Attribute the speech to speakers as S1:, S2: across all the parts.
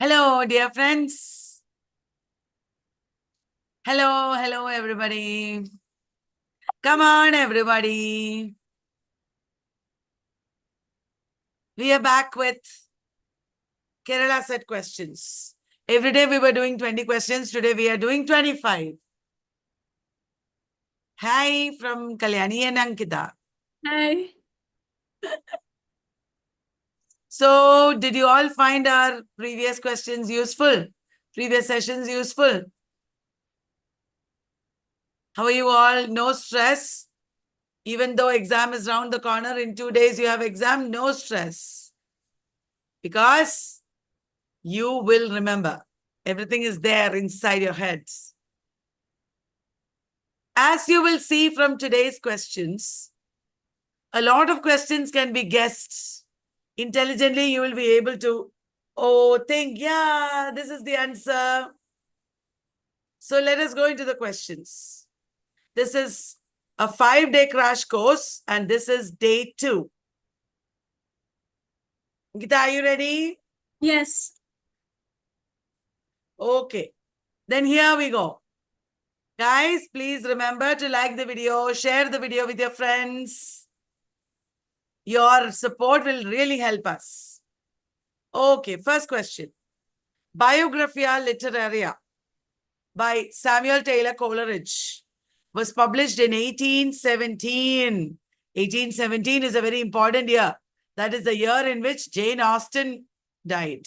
S1: Hello, dear friends. Hello, everybody. Come on, everybody. We are back with Kerala set questions. Every day we were doing 20 questions. Today we are doing 25. Hi from Kalyani and Ankita.
S2: Hi.
S1: So, did you all find our previous questions useful? Previous sessions useful? How are you all? No stress? Even though exam is round the corner, in 2 days you have exam, no stress. Because you will remember. Everything is there inside your heads. As you will see from today's questions, a lot of questions can be guessed. Intelligently, you will be able to, think, yeah, this is the answer. So let us go into the questions. This is a 5-day crash course, and this is day 2. Gita, are you ready?
S2: Yes.
S1: Okay. Then here we go. Guys, please remember to like the video, share the video with your friends. Your support will really help us. Okay, first question. Biographia Literaria by Samuel Taylor Coleridge was published in 1817. 1817 is a very important year. That is the year in which Jane Austen died.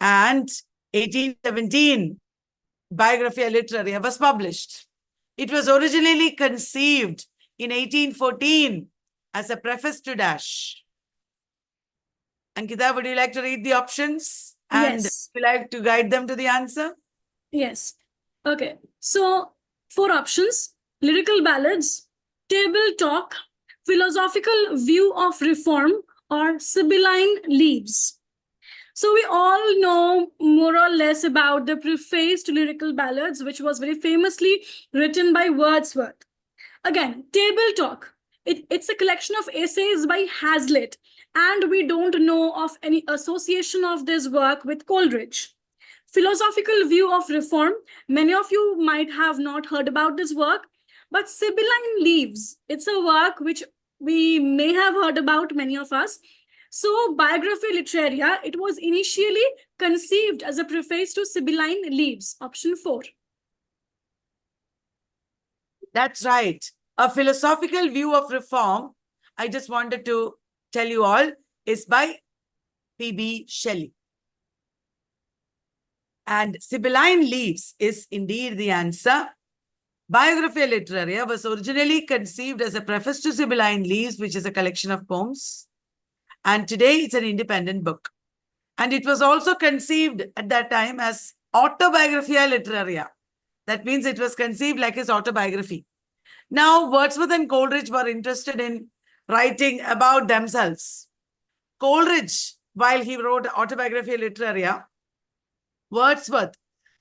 S1: And 1817, Biographia Literaria was published. It was originally conceived in 1814 as a preface to Dash. Ankita, would you like to read the options? And
S2: Yes.
S1: would you like to guide them to the answer?
S2: Yes. Okay. So, 4 options: lyrical ballads, table talk, philosophical view of reform, or Sibylline leaves. So, we all know more or less about the preface to lyrical ballads, which was very famously written by Wordsworth. Again, table talk. It's a collection of essays by Hazlitt, and we don't know of any association of this work with Coleridge. Philosophical view of reform. Many of you might have not heard about this work, but Sibylline Leaves. It's a work which we may have heard about, many of us. So, Biographia Literaria, it was initially conceived as a preface to Sibylline Leaves, option 4.
S1: That's right. A philosophical view of reform, I just wanted to tell you all, is by P.B. Shelley. And Sibylline Leaves is indeed the answer. Biographia Literaria was originally conceived as a preface to Sibylline Leaves, which is a collection of poems. And today it's an independent book. And it was also conceived at that time as Autobiographia Literaria. That means it was conceived like his autobiography. Now, Wordsworth and Coleridge were interested in writing about themselves. Coleridge, while he wrote Autobiographia Literaria, Wordsworth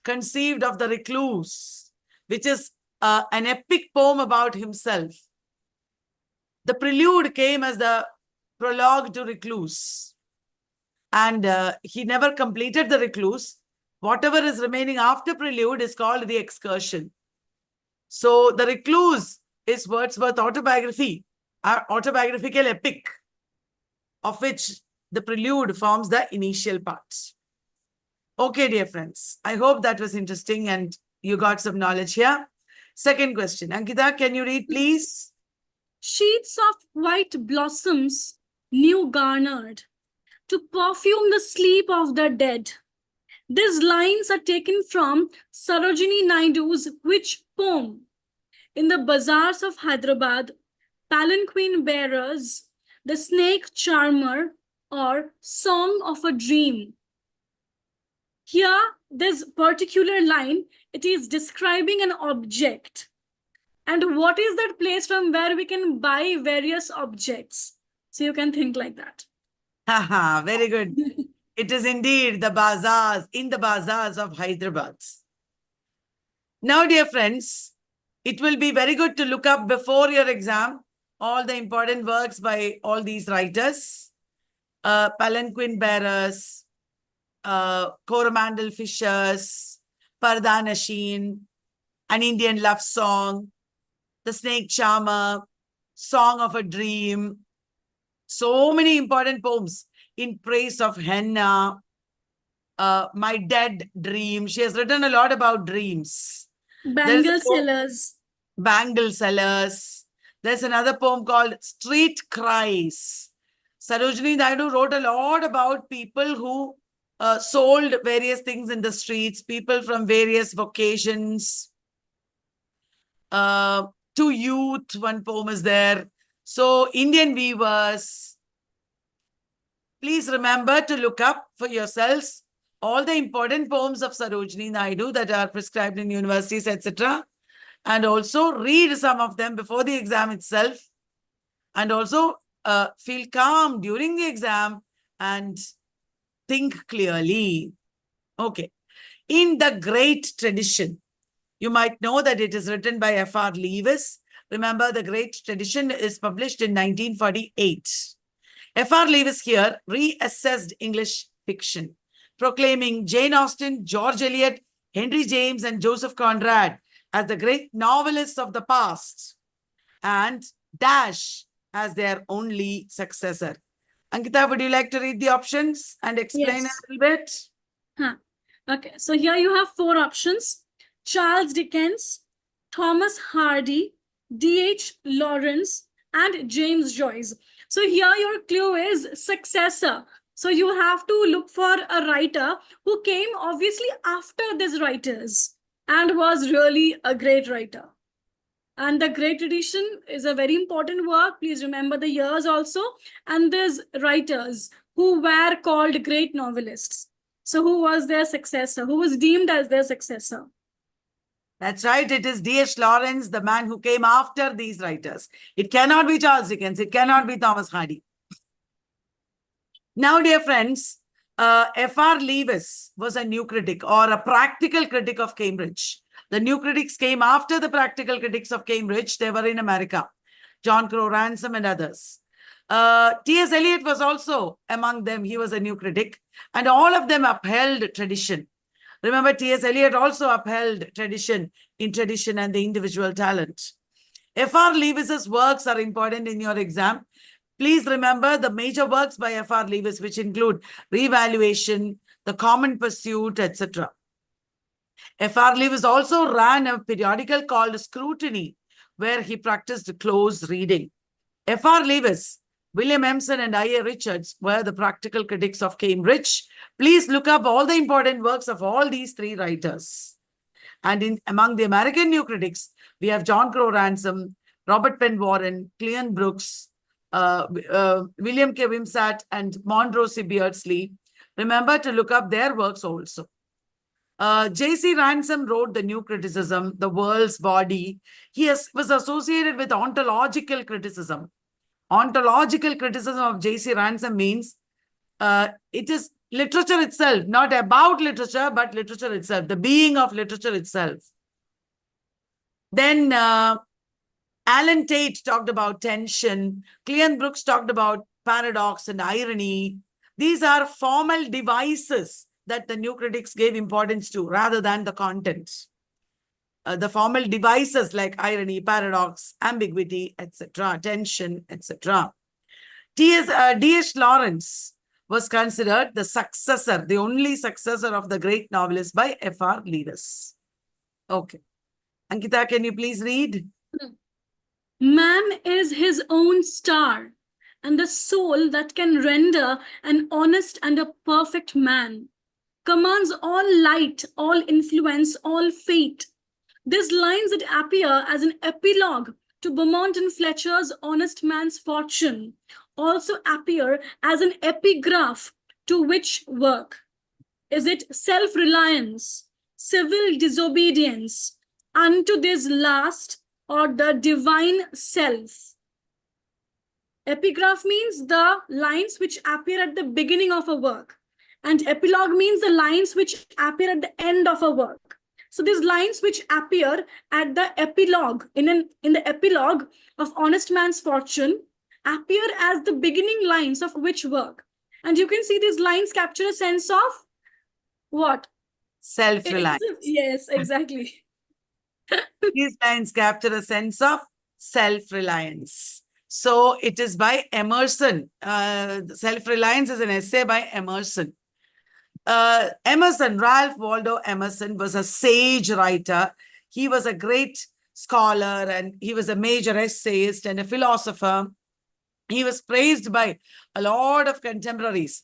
S1: conceived of The Recluse, which is an epic poem about himself. The prelude came as the prologue to Recluse. And he never completed The Recluse. Whatever is remaining after prelude is called The Excursion. So The Recluse is Wordsworth's autobiography, autobiographical epic, of which the prelude forms the initial parts. Okay, dear friends, I hope that was interesting and you got some knowledge here. Second question. Ankita, can you read, please?
S2: Sheets of white blossoms, new garnered, to perfume the sleep of the dead. These lines are taken from Sarojini Naidu's Which poem? In the bazaars of Hyderabad, palanquin bearers, the snake charmer, or Song of a Dream. Here, this particular line, it is describing an object. And what is that place from where we can buy various objects? So you can think like that.
S1: Haha, very good. It is indeed the bazaars, in the bazaars of Hyderabad. Now, dear friends, it will be very good to look up before your exam all the important works by all these writers. Palanquin bearers, Coromandel Fishers, Parda Nashin, An Indian Love Song, The Snake Charmer, Song of a Dream. So many important poems in praise of henna, My Dead Dream. She has written a lot about dreams. There's
S2: Bangle sellers.
S1: Bangle Sellers. There's another poem called Street Cries. Sarojini Naidu wrote a lot about people who sold various things in the streets, people from various vocations. To Youth, one poem is there. So, Indian weavers. Please remember to look up for yourselves all the important poems of Sarojini Naidu that are prescribed in universities, etc. And also read some of them before the exam itself. And also feel calm during the exam and think clearly. Okay. In the great tradition, you might know that it is written by F.R. Leavis. Remember, the great tradition is published in 1948. F.R. Leavis here reassessed English fiction, proclaiming Jane Austen, George Eliot, Henry James, and Joseph Conrad as the great novelists of the past, and Dash as their only successor. Ankita, would you like to read the options and explain
S2: Yes.
S1: a little bit?
S2: Okay, so here you have 4 options: Charles Dickens, Thomas Hardy, D.H. Lawrence, and James Joyce. So here your clue is successor. So you have to look for a writer who came obviously after these writers and was really a great writer. And the Great Tradition is a very important work. Please remember the years also. And these writers who were called great novelists. So who was their successor? Who was deemed as their successor?
S1: That's right. It is D.H. Lawrence, the man who came after these writers. It cannot be Charles Dickens. It cannot be Thomas Hardy. Now, dear friends, F.R. Leavis was a new critic or a practical critic of Cambridge. The new critics came after the practical critics of Cambridge. They were in America. John Crowe Ransom and others. T.S. Eliot was also among them. He was a new critic. And all of them upheld tradition. Remember, T.S. Eliot also upheld tradition in tradition and the individual talent. F.R. Leavis's works are important in your exam. Please remember the major works by F.R. Leavis, which include Revaluation, The Common Pursuit, etc. F.R. Leavis also ran a periodical called Scrutiny, where he practiced close reading. F.R. Leavis, William Emerson, and I.A. Richards were the practical critics of Cambridge. Please look up all the important works of all these 3 writers. And among the American new critics, we have John Crowe Ransom, Robert Penn Warren, Cleon Brooks, William K. Wimsatt, and Monroe C. Beardsley. Remember to look up their works also. J.C. Ransom wrote the New Criticism, The World's Body. He was associated with ontological criticism. Ontological criticism of J.C. Ransom means it is literature itself, not about literature, but literature itself, the being of literature itself. Then Alan Tate talked about tension. Cleon Brooks talked about paradox and irony. These are formal devices that the new critics gave importance to rather than the content. The formal devices like irony, paradox, ambiguity, etc., tension, etc. D.H. Lawrence was considered the successor, the only successor of the great novelist by F.R. Leavis. Okay. Ankita, can you please read?
S2: Man is his own star, and the soul that can render an honest and a perfect man commands all light, all influence, all fate. These lines that appear as an epilogue to Beaumont and Fletcher's Honest Man's Fortune also appear as an epigraph to which work? Is it self-reliance, civil disobedience unto this last, or the divine self? Epigraph means the lines which appear at the beginning of a work, and epilogue means the lines which appear at the end of a work. So these lines which appear at the epilogue, in the epilogue of Honest Man's Fortune, appear as the beginning lines of which work? And you can see these lines capture a sense of What?
S1: Self-reliance.
S2: Yes, exactly.
S1: These lines capture a sense of self-reliance. So it is by Emerson. Self-reliance is an essay by Emerson. Emerson, Ralph Waldo Emerson, was a sage writer. He was a great scholar and he was a major essayist and a philosopher. He was praised by a lot of contemporaries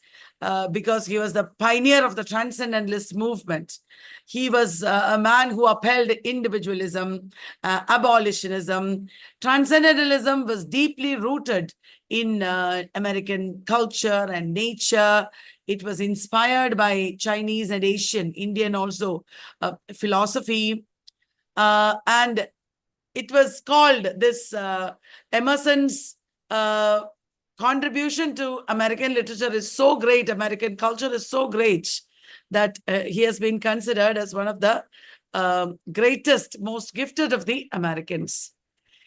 S1: because he was the pioneer of the Transcendentalist movement. He was a man who upheld individualism, abolitionism. Transcendentalism was deeply rooted in American culture and nature. It was inspired by Chinese and Asian, Indian also philosophy. And it was called this Emerson's contribution to American literature is so great, American culture is so great that he has been considered as one of the greatest, most gifted of the Americans.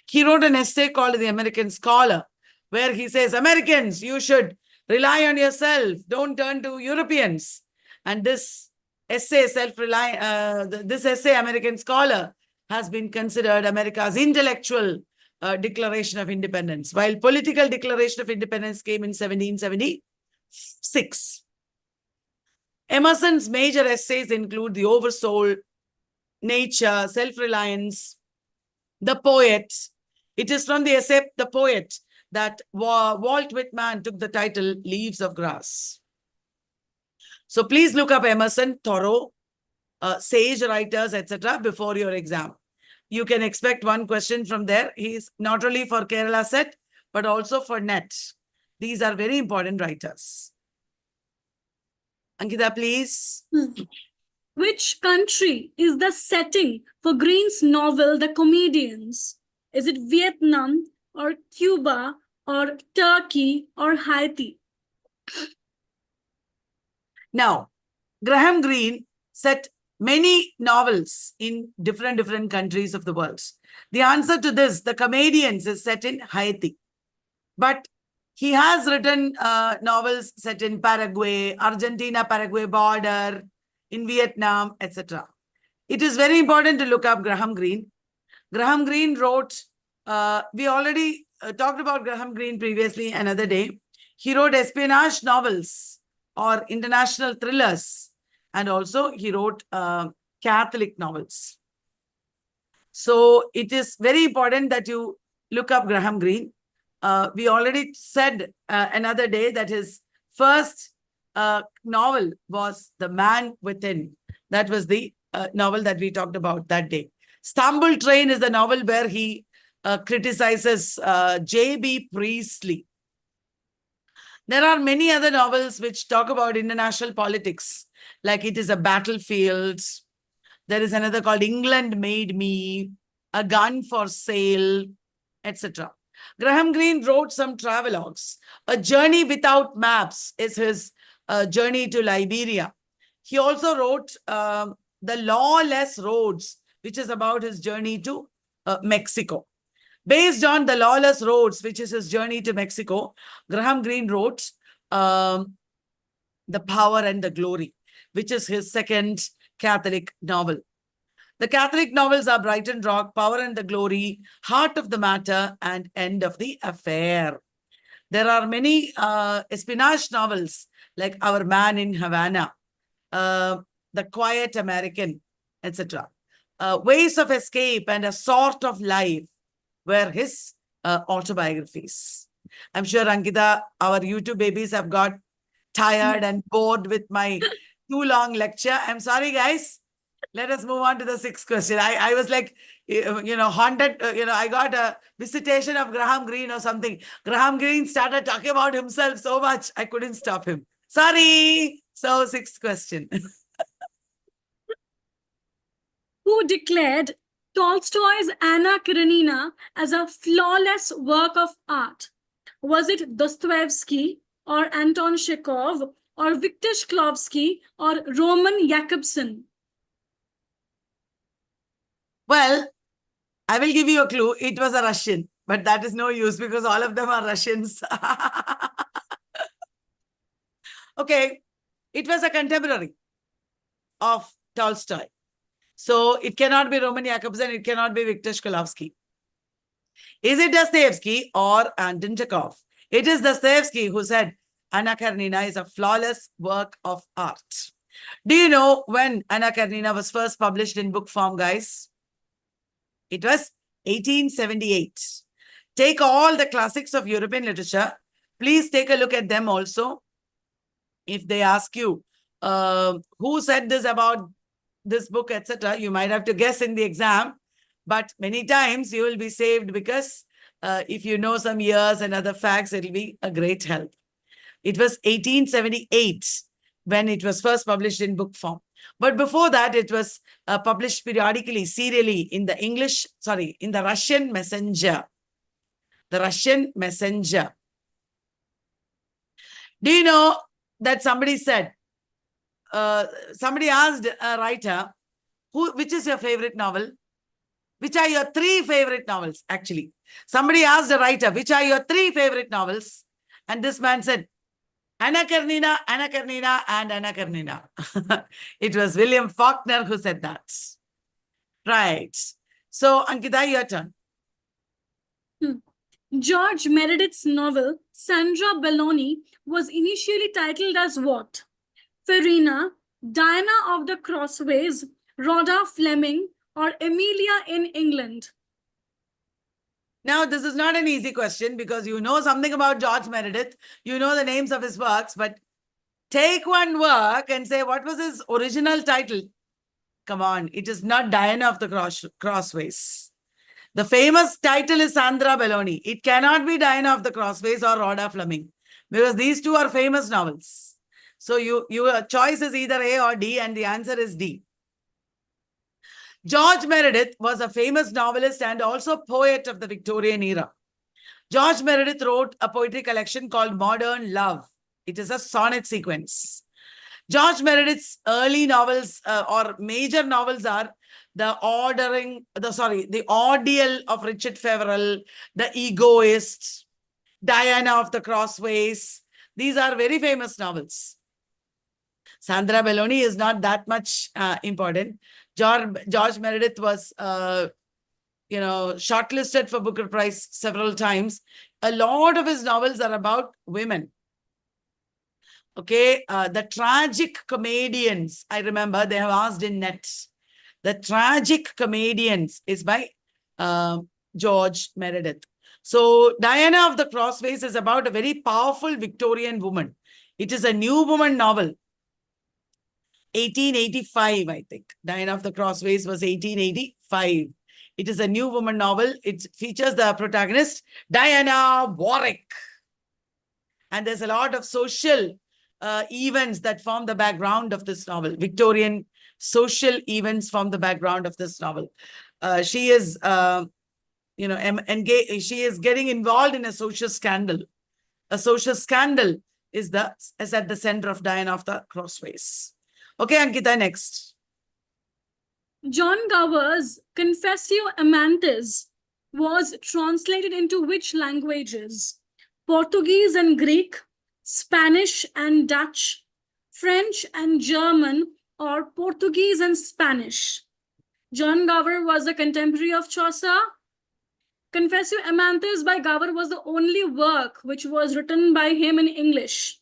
S1: He wrote an essay called The American Scholar, where he says, Americans, you should rely on yourself, don't turn to Europeans. And this essay, this essay, American Scholar, has been considered America's intellectual Declaration of Independence, while political Declaration of Independence came in 1776. Emerson's major essays include The Oversoul, Nature, Self-Reliance, The Poet. It is from the essay The Poet that Walt Whitman took the title Leaves of Grass. So please look up Emerson, Thoreau, sage writers, etc. before your exam. You can expect one question from there. He is not only for Kerala set, but also for NET. These are very important writers. Ankita, please.
S2: Which country is the setting for Greene's novel, The Comedians? Is it Vietnam or Cuba or Turkey or Haiti?
S1: Now, Graham Greene set many novels in different countries of the world. The answer to this, The Comedians, is set in Haiti. But he has written novels set in Paraguay, Argentina-Paraguay border, in Vietnam, etc. It is very important to look up Graham Greene. Graham Greene wrote, we already talked about Graham Greene previously another day. He wrote espionage novels or international thrillers. And also he wrote Catholic novels. So it is very important that you look up Graham Greene. We already said another day that his first novel was The Man Within. That was the novel that we talked about that day. Stumble Train is the novel where he criticizes J.B. Priestley. There are many other novels which talk about international politics, like It Is a Battlefield. There is another called England Made Me, A Gun for Sale, etc. Graham Greene wrote some travelogues. A Journey Without Maps is his journey to Liberia. He also wrote The Lawless Roads, which is about his journey to Mexico. Based on The Lawless Roads, which is his journey to Mexico, Graham Greene wrote The Power and the Glory, which is his second Catholic novel. The Catholic novels are Brighton Rock, Power and the Glory, Heart of the Matter, and End of the Affair. There are many espionage novels like Our Man in Havana, The Quiet American, etc. Ways of Escape and A Sort of Life were his autobiographies. I'm sure, Ankita, our YouTube babies have got tired and bored with my too long lecture. I'm sorry, guys. Let us move on to the sixth question. I was like, haunted, I got a visitation of Graham Greene or something. Graham Greene started talking about himself so much, I couldn't stop him. Sorry. So, sixth question.
S2: Who declared Tolstoy's Anna Karenina as a flawless work of art? Was it Dostoevsky or Anton Chekhov or Viktor Shklovsky or Roman Jakobson?
S1: Well, I will give you a clue. It was a Russian, but that is no use because all of them are Russians. Okay, it was a contemporary. of Tolstoy. So it cannot be Roman Jakobson, it cannot be Viktor Shklovsky. Is it Dostoevsky or Anton Chekhov? It is Dostoevsky who said, Anna Karenina is a flawless work of art. Do you know when Anna Karenina was first published in book form, guys? It was 1878. Take all the classics of European literature. Please take a look at them also. If they ask you, who said this about this book, etc., you might have to guess in the exam. But many times you will be saved because if you know some years and other facts, it will be a great help. It was 1878 when it was first published in book form. But before that, it was published periodically, serially in the in the Russian Messenger. The Russian Messenger. Do you know that somebody said, somebody asked a writer, which is your favorite novel? Which are your 3 favorite novels, actually? Somebody asked a writer, which are your 3 favorite novels? And this man said, Anna Karenina, Anna Karenina, and Anna Karenina. It was William Faulkner who said that. Right. So, Ankita, your turn.
S2: George Meredith's novel, Sandra Belloni, was initially titled as what? Farina, Diana of the Crossways, Rhoda Fleming, or Emilia in England?
S1: Now, this is not an easy question because you know something about George Meredith. You know the names of his works, but take one work and say, what was his original title? Come on, it is not Diana of the Crossways. The famous title is Sandra Belloni. It cannot be Diana of the Crossways or Rhoda Fleming because these 2 are famous novels. So your choice is either A or D, and the answer is D. George Meredith was a famous novelist and also poet of the Victorian era. George Meredith wrote a poetry collection called Modern Love. It is a sonnet sequence. George Meredith's early novels or major novels are The Ordeal of Richard Feverel, The Egoist, Diana of the Crossways. These are very famous novels. Sandra Belloni is not that much important. George Meredith was, shortlisted for Booker Prize several times. A lot of his novels are about women. Okay, the Tragic Comedians, I remember they have asked in net. The Tragic Comedians is by George Meredith. So Diana of the Crossways is about a very powerful Victorian woman. It is a new woman novel. 1885, I think. Diana of the Crossways was 1885. It is a new woman novel. It features the protagonist, Diana Warwick. And there's a lot of social events that form the background of this novel. Victorian social events form the background of this novel. She is, she is getting involved in a social scandal. A social scandal is at the center of Diana of the Crossways. Okay, Ankita, next.
S2: John Gower's Confessio Amantis was translated into which languages? Portuguese and Greek, Spanish and Dutch, French and German, or Portuguese and Spanish? John Gower was a contemporary of Chaucer. Confessio Amantis by Gower was the only work which was written by him in English.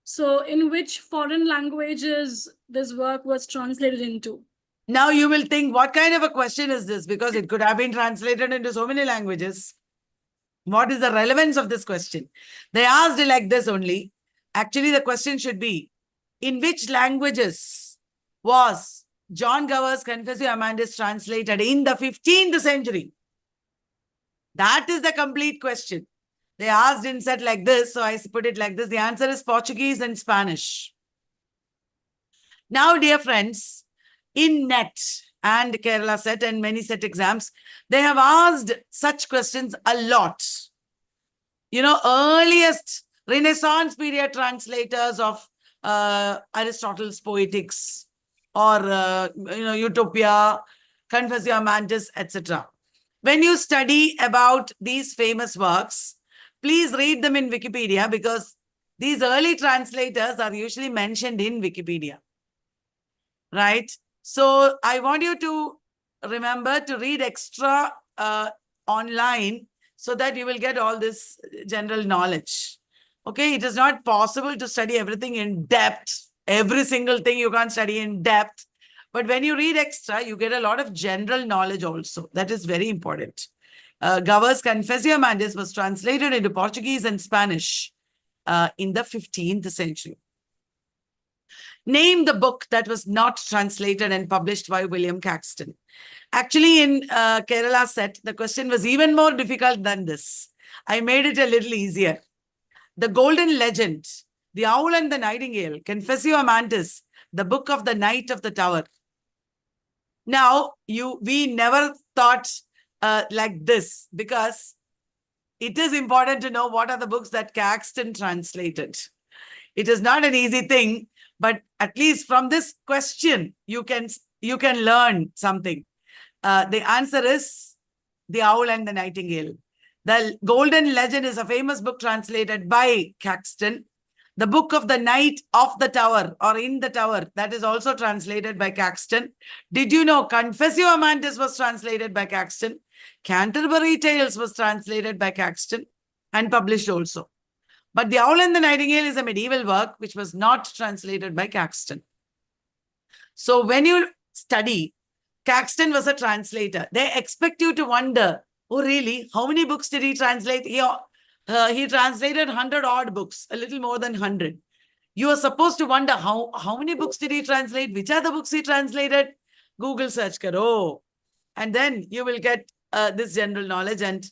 S2: So in which foreign languages this work was translated into?
S1: Now you will think, what kind of a question is this? Because it could have been translated into so many languages. What is the relevance of this question? They asked it like this only. Actually, the question should be, in which languages was John Gower's Confessio Amantis translated in the 15th century? That is the complete question. They asked in set like this, so I put it like this. The answer is Portuguese and Spanish. Now, dear friends, in NET and Kerala set and many set exams, they have asked such questions a lot. You know, earliest Renaissance period translators of Aristotle's Poetics or, Utopia, Confessio Amantis, etc. When you study about these famous works, please read them in Wikipedia because these early translators are usually mentioned in Wikipedia. right? So I want you to remember to read extra online so that you will get all this general knowledge. Okay, it is not possible to study everything in depth. Every single thing you can't study in depth. But when you read extra, you get a lot of general knowledge also. That is very important. Gower's Confessio Amantis was translated into Portuguese and Spanish in the 15th century. Name the book that was not translated and published by William Caxton. Actually, in Kerala set, the question was even more difficult than this. I made it a little easier. The Golden Legend, The Owl and the Nightingale, Confessio Amantis, The Book of the Knight of the Tower. Now, we never thought like this because it is important to know what are the books that Caxton translated. It is not an easy thing, but at least from this question, you can learn something. The answer is The Owl and the Nightingale. The Golden Legend is a famous book translated by Caxton. The Book of the Knight of the Tower or in the Tower, that is also translated by Caxton. Did you know Confessio Amantis was translated by Caxton? Canterbury Tales was translated by Caxton and published also. But The Owl and the Nightingale is a medieval work which was not translated by Caxton. So when you study, Caxton was a translator. They expect you to wonder, oh really, how many books did he translate? He translated 100 odd books, a little more than 100. You are supposed to wonder how many books did he translate? Which are the books he translated? Google search karo. And then you will get this general knowledge and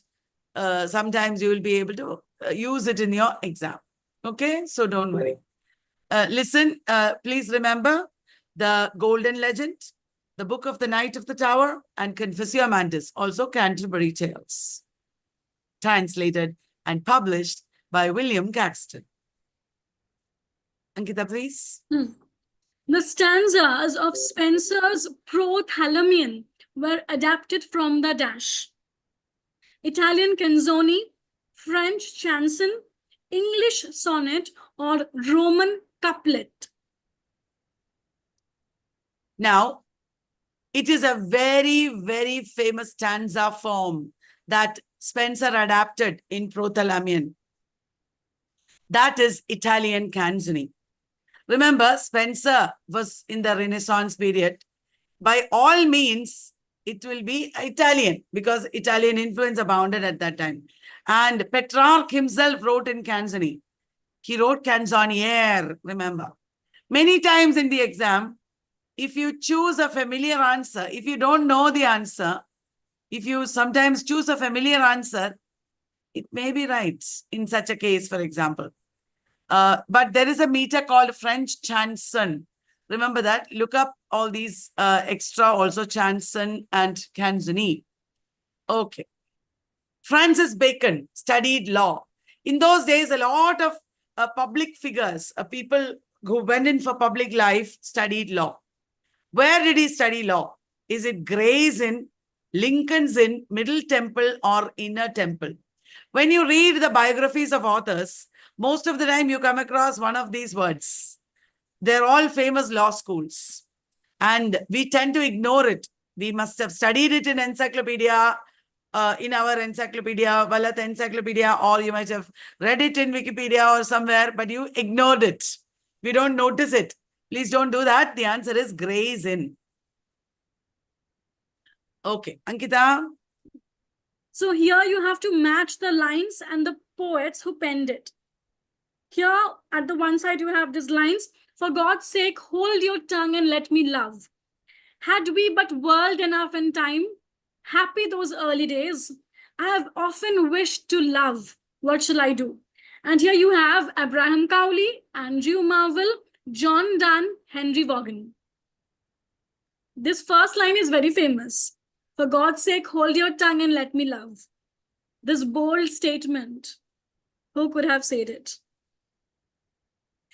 S1: sometimes you will be able to use it in your exam. Okay, so don't worry. Listen, please remember the Golden Legend, the Book of the Knight of the Tower, and Confessio Amantis, also Canterbury Tales, translated and published by William Caxton. Ankita, please.
S2: The stanzas of Spenser's Prothalamion were adapted from the dash. Italian canzoni, French chanson, English sonnet, or Roman couplet.
S1: Now, it is a very, very famous stanza form that Spenser adapted in Prothalamion. That is Italian canzoni. Remember, Spenser was in the Renaissance period. By all means, it will be Italian because Italian influence abounded at that time. And Petrarch himself wrote in canzoni. He wrote canzoniere, remember. Many times in the exam, if you choose a familiar answer, if you don't know the answer, if you sometimes choose a familiar answer, it may be right in such a case, for example. But there is a meter called French chanson. Remember that? Look up all these extra also chanson and canzoni. Okay. Francis Bacon studied law. In those days, a lot of public figures, people who went in for public life studied law. Where did he study law? Is it Gray's Inn, Lincoln's Inn, Middle Temple, or Inner Temple? When you read the biographies of authors, most of the time you come across one of these words. They're all famous law schools. And we tend to ignore it. We must have studied it in encyclopedia, in our encyclopedia, Valat encyclopedia, or you might have read it in Wikipedia or somewhere, but you ignored it. We don't notice it. Please don't do that. The answer is Gray's Inn. Okay, Ankita.
S2: So here you have to match the lines and the poets who penned it. Here at the one side you have these lines. For God's sake, hold your tongue and let me love. Had we but whirled enough in time, happy those early days, I have often wished to love. What shall I do? And here you have Abraham Cowley, Andrew Marvell, John Donne, Henry Vaughan. This first line is very famous. For God's sake, hold your tongue and let me love. This bold statement, who could have said it?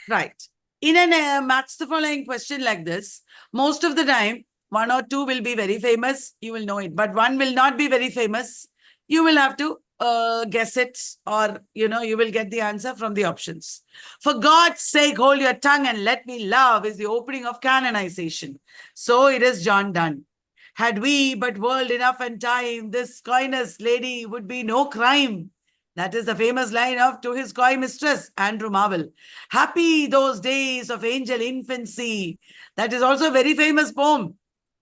S1: Right. In a match the following question like this, most of the time, one or two will be very famous. You will know it. But one will not be very famous. You will have to guess it, or you will get the answer from the options. For God's sake, hold your tongue and let me love is the opening of canonization. So it is John Donne. Had we but world enough and time, this coyness lady would be no crime. That is the famous line of To His Coy Mistress, Andrew Marvell. Happy those days of angel infancy. That is also a very famous poem,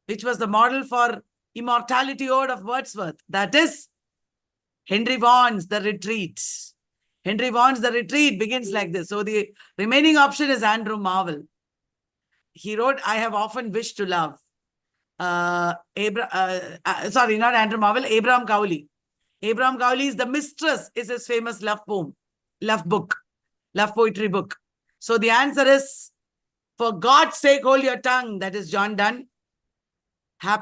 S1: which was the model for Immortality Ode of Wordsworth. That is Henry Vaughan's The Retreat. Henry Vaughan's The Retreat begins like this. So the remaining option is Andrew Marvell. He wrote, I have often wished to love. Sorry, not Andrew Marvell, Abraham Cowley. Abraham Cowley's The Mistress is his famous love poem, love book, love poetry book. So the answer is, for God's sake, hold your tongue. That is John Donne. Had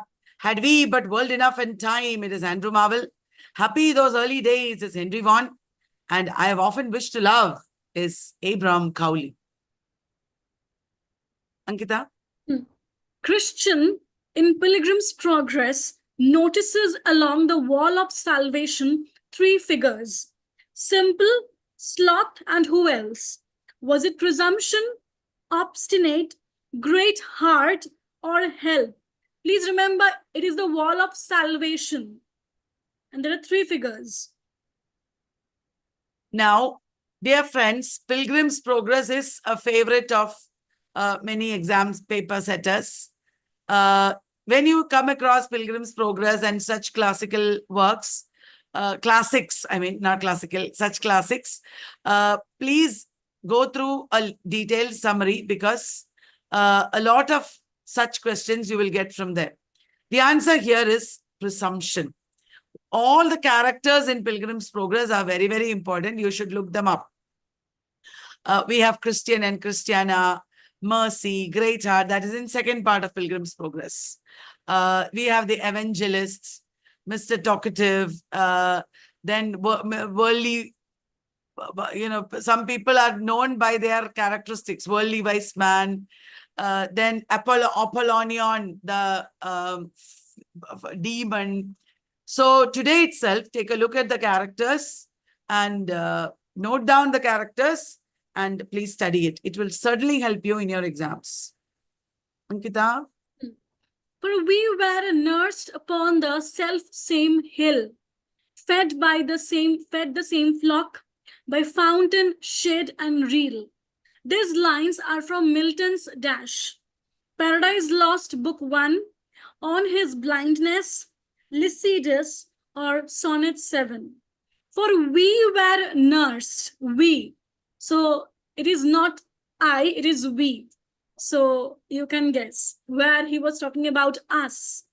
S1: we but world enough and time, it is Andrew Marvell. Happy those early days is Henry Vaughan. And I have often wished to love is Abraham Cowley. Ankita?
S2: Christian in Pilgrim's Progress notices along the wall of salvation 3 figures: simple, sloth, and who else? Was it presumption, obstinate, great heart, or help? Please remember, it is the wall of salvation. And there are 3 figures.
S1: Now, dear friends, Pilgrim's Progress is a favorite of many exam paper setters. When you come across Pilgrim's Progress and such classical works, classics, not classical, such classics, please go through a detailed summary, because a lot of such questions you will get from there. The answer here is presumption. All the characters in Pilgrim's Progress are very, very important. You should look them up. We have Christian and Christiana, Mercy, Great Heart. That is in second part of Pilgrim's Progress. We have the Evangelists, Mr. Talkative, then worldly, some people are known by their characteristics, worldly wise man, then Apollonion, the demon. So today itself, take a look at the characters and note down the characters and please study it. It will certainly help you in your exams. Ankita?
S2: For we were nursed upon the self-same hill, fed the same flock, by fountain, shade, and reel. These lines are from Milton's Dash, Paradise Lost, Book 1, On His Blindness, Lycidas, or Sonnet 7. For we were nursed, we. So it is not I, it is we. So you can guess where he was talking about us.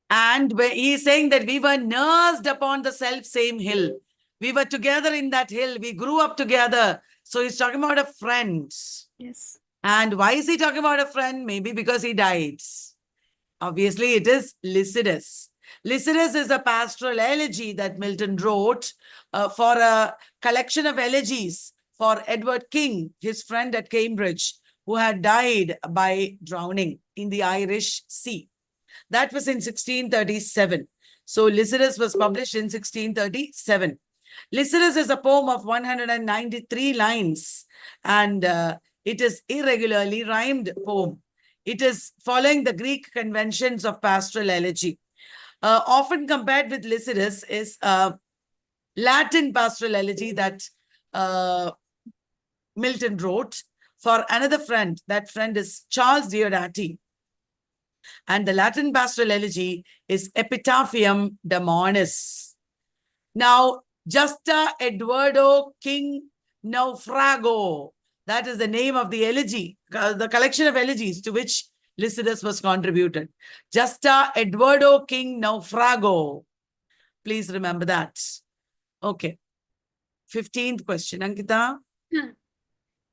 S1: And where he is saying that we were nursed upon the self-same hill. We were together in that hill. We grew up together. So he's talking about a friend.
S2: Yes.
S1: And why is he talking about a friend? Maybe because he died. Obviously, it is Lycidas. Lycidas is a pastoral elegy that Milton wrote for a collection of elegies for Edward King, his friend at Cambridge, who had died by drowning in the Irish Sea. That was in 1637. So Lycidas was published in 1637. Lycidas is a poem of 193 lines, and it is irregularly rhymed poem. It is following the Greek conventions of pastoral elegy. Often compared with Lycidas is Latin pastoral elegy that Milton wrote for another friend. That friend is Charles Diodati. And the Latin pastoral elegy is Epitaphium Damonis. Now, Justa Eduardo King Naufrago. That is the name of the elegy, the collection of elegies to which Lycidas was contributed. Justa Eduardo King Naufrago. Please remember that. Okay. 15th question, Ankita.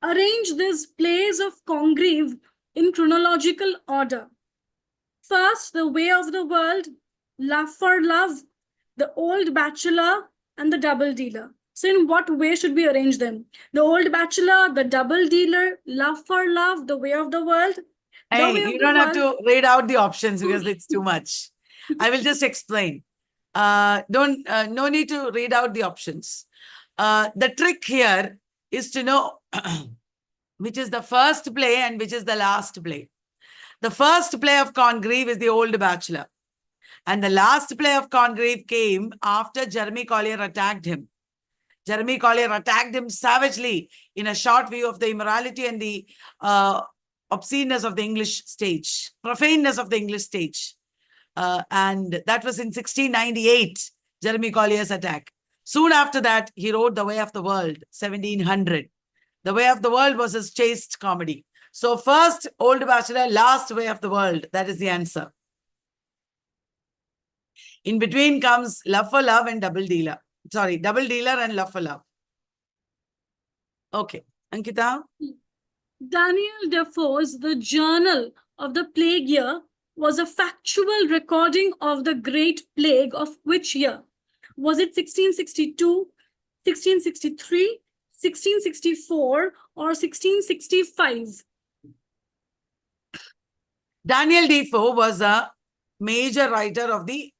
S2: Arrange these plays of Congreve in chronological order. First, The Way of the World, Love for Love, The Old Bachelor, and The Double Dealer. So in what way should we arrange them? The Old Bachelor, The Double Dealer, Love for Love, The Way of the World.
S1: Hey, you don't have to read out the options because it's too much. I will just explain. No need to read out the options. The trick here is to know which is the first play and which is the last play. The first play of Congreve is The Old Bachelor. And the last play of Congreve came after Jeremy Collier attacked him. Jeremy Collier attacked him savagely in a short view of the immorality and the obsceneness of the English stage, profaneness of the English stage. And that was in 1698, Jeremy Collier's attack. Soon after that, he wrote The Way of the World, 1700. The Way of the World was his chaste comedy. So first, Old Bachelor, last Way of the World. That is the answer. In between comes Love for Love and Double Dealer. Sorry, Double Dealer and Love for Love. Okay. Ankita?
S2: Daniel Defoe's The Journal of the Plague Year was a factual recording of the Great Plague of which year? Was it 1662, 1663, 1664, or 1665?
S1: Daniel Defoe was a major writer of the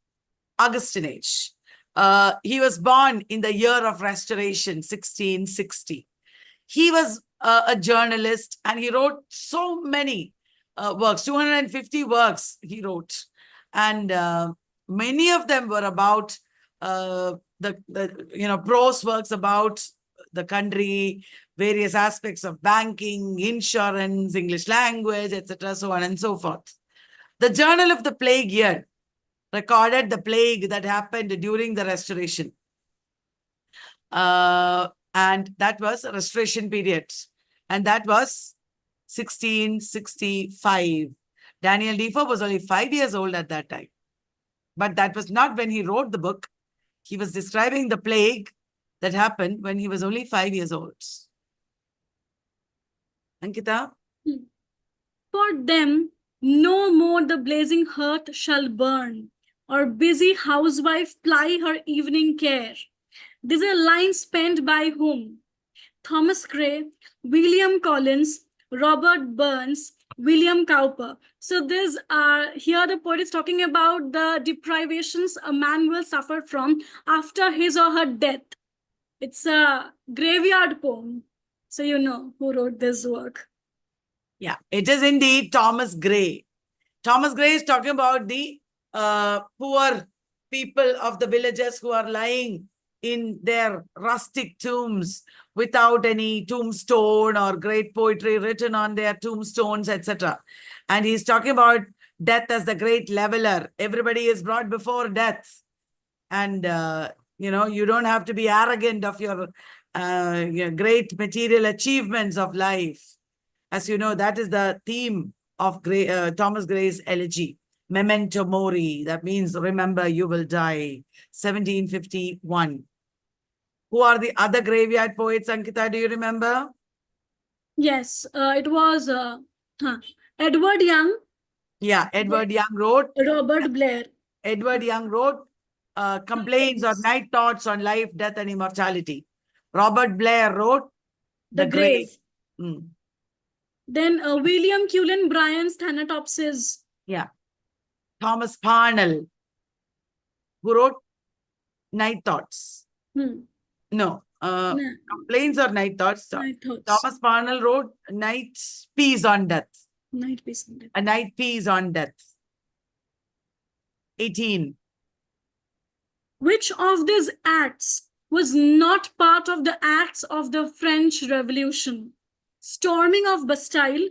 S1: Augustan age. He was born in the year of Restoration, 1660. He was a journalist and he wrote so many works, 250 works he wrote. And many of them were about prose works about the country, various aspects of banking, insurance, English language, etc., so on and so forth. The Journal of the Plague Year recorded the plague that happened during the Restoration. And that was a Restoration period. And that was 1665. Daniel Defoe was only 5 years old at that time. But that was not when he wrote the book. He was describing the plague that happened when he was only 5 years old. Ankita?
S2: For them, no more the blazing hearth shall burn, or busy housewife ply her evening care. These are lines penned by whom? Thomas Gray, William Collins, Robert Burns, William Cowper. So these are, here the poet is talking about the deprivations a man will suffer from after his or her death. It's a graveyard poem. So you know who wrote this work.
S1: Yeah, it is indeed Thomas Gray. Thomas Gray is talking about the poor people of the villages who are lying in their rustic tombs without any tombstone or great poetry written on their tombstones, etc. And he's talking about death as the great leveler. Everybody is brought before death. And, you don't have to be arrogant of your great material achievements of life. As you know, that is the theme of Thomas Gray's Elegy. Memento Mori, that means remember you will die, 1751. Who are the other graveyard poets, Ankita, do you remember?
S2: Yes, it was Edward Young.
S1: Yeah, Edward Young wrote.
S2: Robert Blair.
S1: Edward Young wrote Complaints or Night Thoughts on Life, Death and Immortality. Robert Blair wrote
S2: The Grave.
S1: Mm.
S2: Then William Cullen Bryant's Thanatopsis.
S1: Yeah. Thomas Parnell, who wrote Night Thoughts. No. Complaints or Night Thoughts.
S2: Night Thoughts.
S1: Thomas Parnell wrote Night Piece on Death.
S2: Night Piece on Death.
S1: A Night Piece on Death. 18.
S2: Which of these acts was not part of the acts of the French Revolution? Storming of Bastille,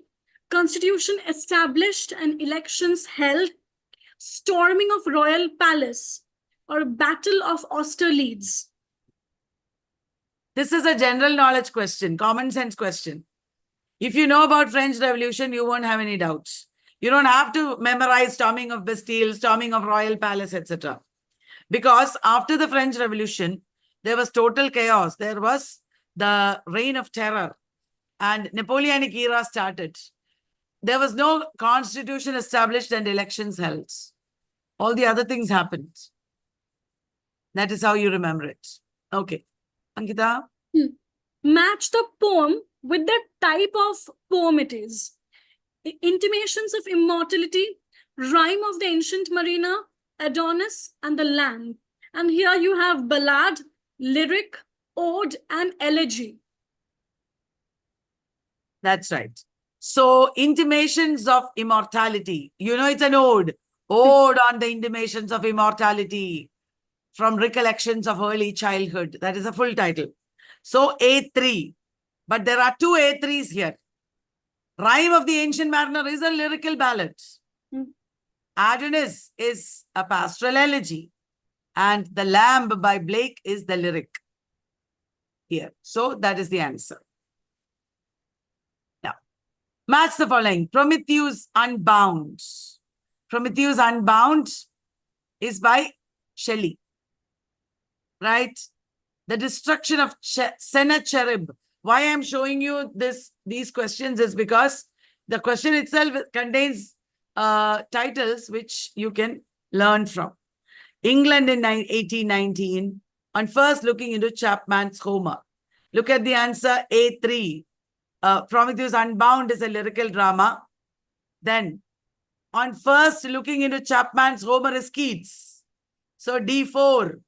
S2: Constitution established and elections held, storming of Royal Palace, or Battle of Austerlitz?
S1: This is a general knowledge question, common sense question. If you know about French Revolution, you won't have any doubts. You don't have to memorize storming of Bastille, storming of Royal Palace, etc. Because after the French Revolution, there was total chaos. There was the reign of terror and Napoleonic era started. There was no constitution established and elections held. All the other things happened. That is how you remember it. Okay. Ankita?
S2: Match the poem with the type of poem it is. Intimations of immortality, rhyme of the ancient mariner, Adonis and the lamb. And here you have ballad, lyric, ode, and elegy.
S1: That's right. So, intimations of immortality. You know, it's an ode. Ode on the intimations of immortality from recollections of early childhood. That is a full title. So, A3. But there are two A3s here. Rime of the Ancient Mariner is a lyrical ballad. Adonis is a pastoral elegy. And The Lamb by Blake is the lyric here. So, that is the answer. Now, match the following. Prometheus Unbound. Prometheus Unbound is by Shelley. Right? The destruction of Sennacherib. Why I'm showing you these questions is because the question itself contains titles which you can learn from. England in 1819, on first looking into Chapman's Homer. Look at the answer A3. Prometheus Unbound is a lyrical drama. Then, on first looking into Chapman's Homer is Keats. So D4.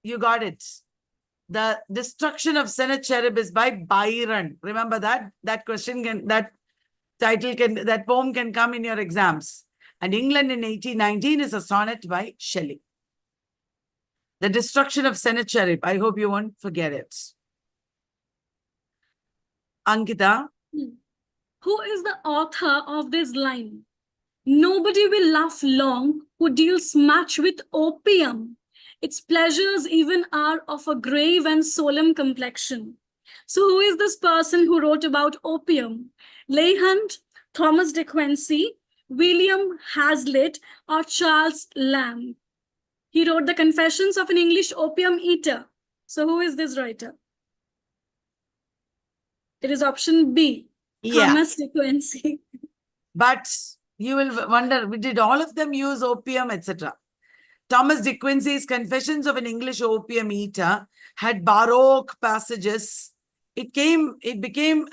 S1: You got it. The destruction of Sennacherib is by Byron. Remember that? That poem can come in your exams. And England in 1819 is a sonnet by Shelley. The destruction of Sennacherib. I hope you won't forget it. Ankita.
S2: Who is the author of this line? Nobody will laugh long who deals much with opium. Its pleasures even are of a grave and solemn complexion. So who is this person who wrote about opium? Leigh Hunt, Thomas DeQuincy, William Hazlitt, or Charles Lamb? He wrote the Confessions of an English Opium Eater. So who is this writer? It is option B, Thomas DeQuincy.
S1: But you will wonder, did all of them use opium, etc.? Thomas DeQuincy's Confessions of an English Opium Eater had Baroque passages. It became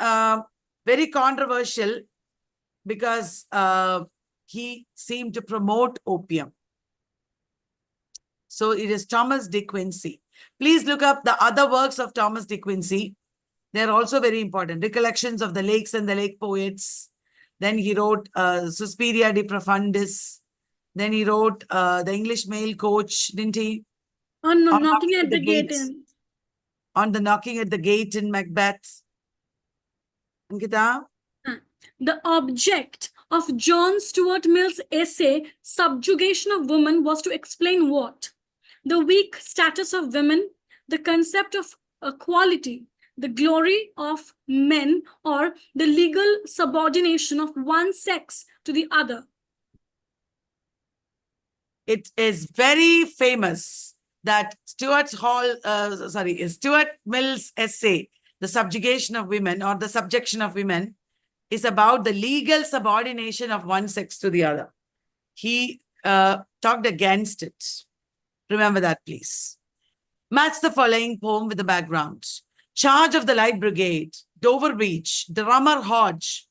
S1: very controversial because he seemed to promote opium. So it is Thomas DeQuincy. Please look up the other works of Thomas DeQuincy. They're also very important. Recollections of the Lakes and the Lake Poets. Then he wrote Suspiria de Profundis. Then he wrote The English Mail Coach, didn't he?
S2: On Knocking at the Gate.
S1: On the Knocking at the Gate in Macbeth. Ankita?
S2: The object of John Stuart Mill's essay, Subjugation of Woman, was to explain what? The weak status of women, the concept of equality, the glory of men, or the legal subordination of one sex to the other.
S1: It is very famous that Stuart Mill's essay, The Subjugation of Women or The Subjection of Women, is about the legal subordination of one sex to the other. He talked against it. Remember that, please. Match the following poem with the background. Charge of the Light Brigade, Dover Beach, Drummer Hodge,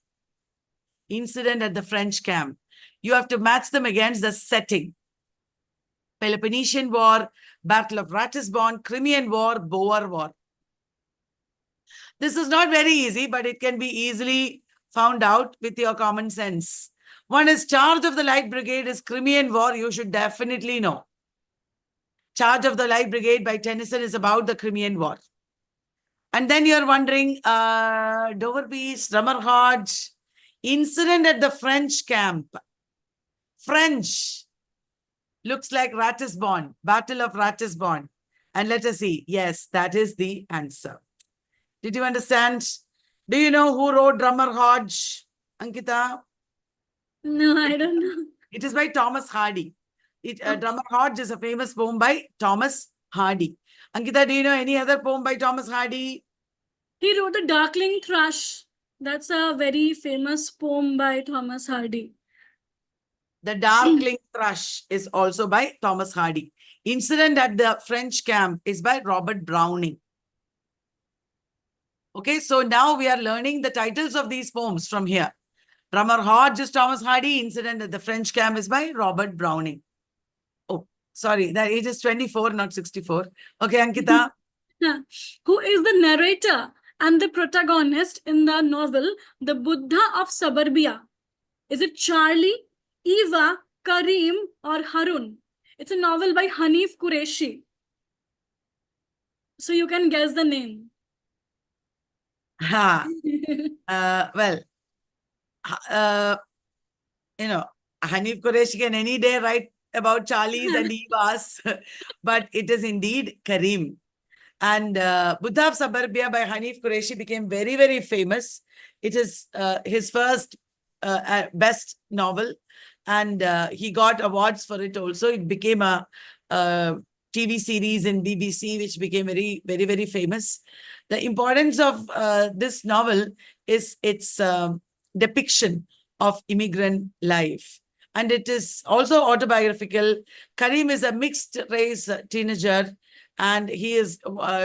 S1: incident at the French camp. You have to match them against the setting. Peloponnesian War, Battle of Ratisbon, Crimean War, Boer War. This is not very easy, but it can be easily found out with your common sense. One is Charge of the Light Brigade is Crimean War. You should definitely know. Charge of the Light Brigade by Tennyson is about the Crimean War. And then you're wondering, Dover Beach, Drummer Hodge, incident at the French camp. French looks like Ratisbon, Battle of Ratisbon. And let us see. Yes, that is the answer. Did you understand? Do you know who wrote Drummer Hodge, Ankita?
S2: No, I don't know.
S1: It is by Thomas Hardy. Drummer Hodge is a famous poem by Thomas Hardy. Ankita, do you know any other poem by Thomas Hardy?
S2: He wrote The Darkling Thrush. That's a very famous poem by Thomas Hardy.
S1: The Darkling Thrush is also by Thomas Hardy. Incident at the French camp is by Robert Browning. Okay, so now we are learning the titles of these poems from here. Drummer Hodge is Thomas Hardy. Incident at the French camp is by Robert Browning. Oh, Sorry, the age is 24, not 64. Okay, Ankita.
S2: Who is the narrator and the protagonist in the novel The Buddha of Suburbia? Is it Charlie, Eva, Kareem, or Harun? It's a novel by Hanif Kureishi. So you can guess the name.
S1: Well, Hanif Kureishi can any day write about Charlies and Evas, but it is indeed Kareem. And Buddha of Suburbia by Hanif Kureishi became very, very famous. It is his first best novel, and he got awards for it also. It became a TV series in BBC, which became very, very, very famous. The importance of this novel is its depiction of immigrant life. And it is also autobiographical. Kareem is a mixed race teenager, and he is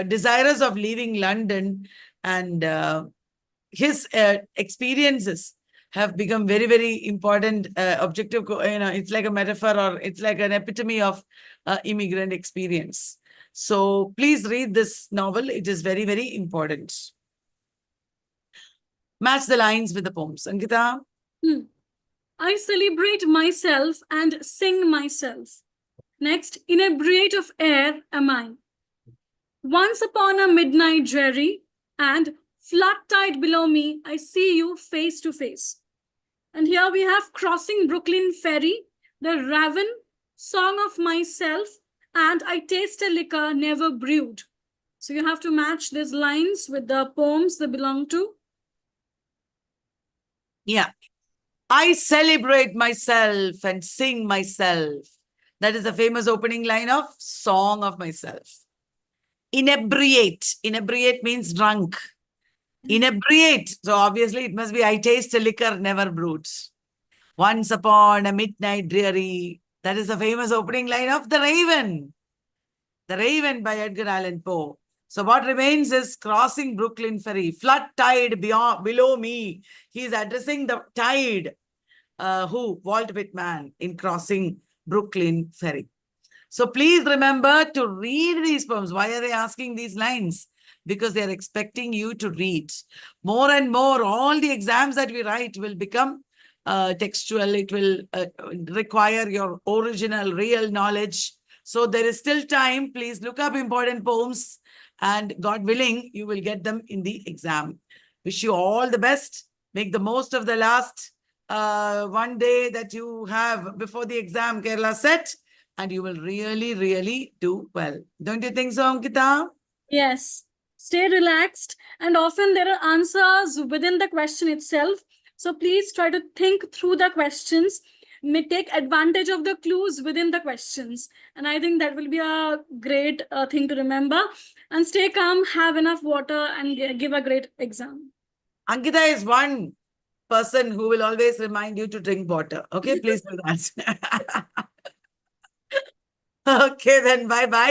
S1: desirous of leaving London, and his experiences have become very, very important objective. It's like a metaphor, or it's like an epitome of immigrant experience. So please read this novel. It is very, very important. Match the lines with the poems. Ankita?
S2: I celebrate myself and sing myself. Next, inebriate of air am I. Once upon a midnight dreary, and flood tide below me, I see you face to face. And here we have Crossing Brooklyn Ferry, The Raven, Song of Myself, and I Taste a Liquor Never Brewed. So you have to match these lines with the poems they belong to.
S1: Yeah. I celebrate myself and sing myself. That is the famous opening line of Song of Myself. Inebriate. Inebriate means drunk. Inebriate. So obviously it must be I taste a liquor never brewed. Once upon a midnight dreary. That is the famous opening line of The Raven. The Raven by Edgar Allan Poe. So what remains is Crossing Brooklyn Ferry. Flood tide below me. He is addressing the tide. Walt Whitman in Crossing Brooklyn Ferry. So please remember to read these poems. Why are they asking these lines? Because they are expecting you to read. More and more, all the exams that we write will become textual. It will require your original, real knowledge. So there is still time. Please look up important poems, and God willing, you will get them in the exam. Wish you all the best. Make the most of the last one day that you have before the exam, Kerala set, and you will really, really do well. Don't you think so, Ankita?
S2: Yes. Stay relaxed, and often there are answers within the question itself. So please try to think through the questions. May take advantage of the clues within the questions. And I think that will be a great thing to remember. And stay calm, have enough water, and give a great exam.
S1: Ankita is one person who will always remind you to drink water. Okay, please do that. Okay, then bye-bye.